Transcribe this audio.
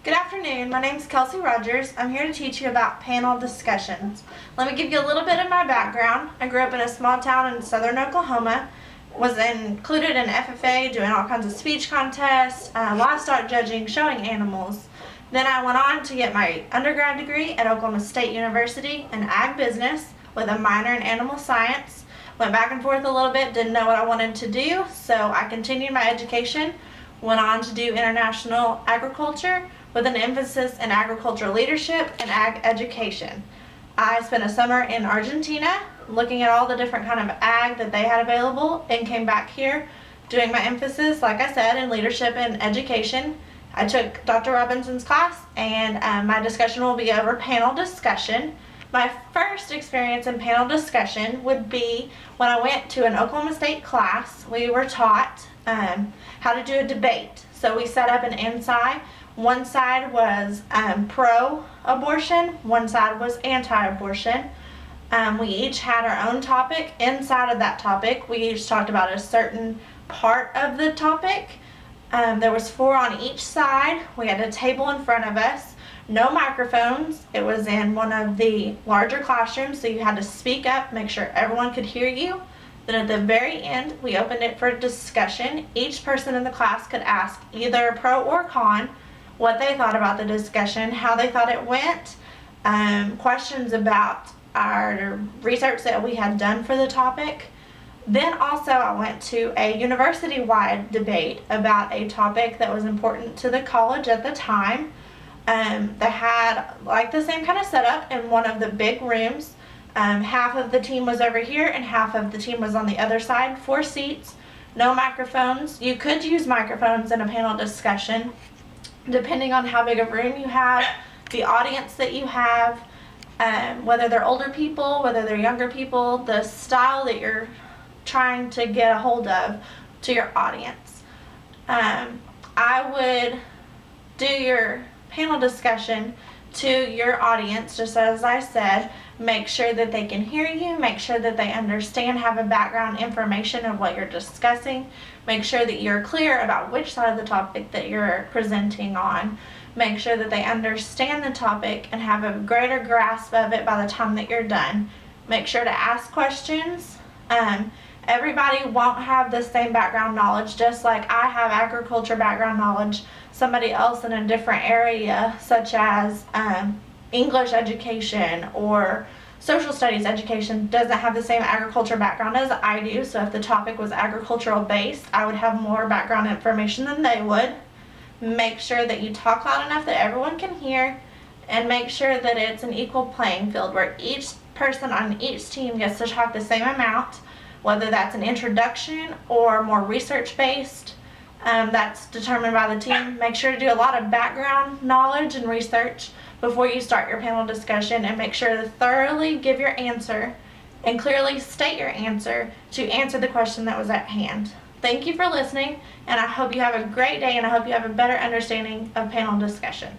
Good afternoon, my name is Kelsey Rogers. I'm here to teach you about panel discussions. Let me give you a little bit of my background. I grew up in a small town in southern Oklahoma, was included in FFA, doing all kinds of speech contests, livestock judging, showing animals. Then I went on to get my undergrad degree at Oklahoma State University in ag business with a minor in animal science. Went back and forth a little bit, didn't know what I wanted to do, so I continued my education, went on to do international agriculture with an emphasis in agricultural leadership and ag education. I spent a summer in Argentina looking at all the different kind of ag that they had available and came back here doing my emphasis, like I said, in leadership and education. I took Dr. Robinson's class and my discussion will be over panel discussion. My first experience in panel discussion would be when I went to an Oklahoma State class. We were taught how to do a debate. So we set up an NSI. One side was pro-abortion, one side was anti-abortion. We each had our own topic. Inside of that topic, we each talked about a certain part of the topic. There was 4 on each side. We had a table in front of us. No microphones. It was in one of the larger classrooms, so you had to speak up, make sure everyone could hear you. Then at the very end, we opened it for discussion. Each person in the class could ask either pro or con what they thought about the discussion, how they thought it went, questions about our research that we had done for the topic. Then also I went to a university-wide debate about a topic that was important to the college at the time. They had like the same kind of setup in one of the big rooms. Half of the team was over here and half of the team was on the other side, 4 seats, no microphones. You could use microphones in a panel discussion depending on how big a room you have, the audience that you have, whether they're older people, whether they're younger people, the style that you're trying to get a hold of to your audience. I would do your panel discussion to your audience, just as I said. Make sure that they can hear you, make sure that they understand, have a background information of what you're discussing, make sure that you're clear about which side of the topic that you're presenting on, make sure that they understand the topic and have a greater grasp of it by the time that you're done. Make sure to ask questions. Everybody won't have the same background knowledge, just like I have agriculture background knowledge. Somebody else in a different area, such as English education or social studies education, doesn't have the same agriculture background as I do. So if the topic was agricultural based, I would have more background information than they would. Make sure that you talk loud enough that everyone can hear, and make sure that it's an equal playing field where each person on each team gets to talk the same amount, whether that's an introduction or more research based. That's determined by the team. Make sure to do a lot of background knowledge and research before you start your panel discussion, and make sure to thoroughly give your answer and clearly state your answer to answer the question that was at hand. Thank you for listening, and I hope you have a great day, and I hope you have a better understanding of panel discussion.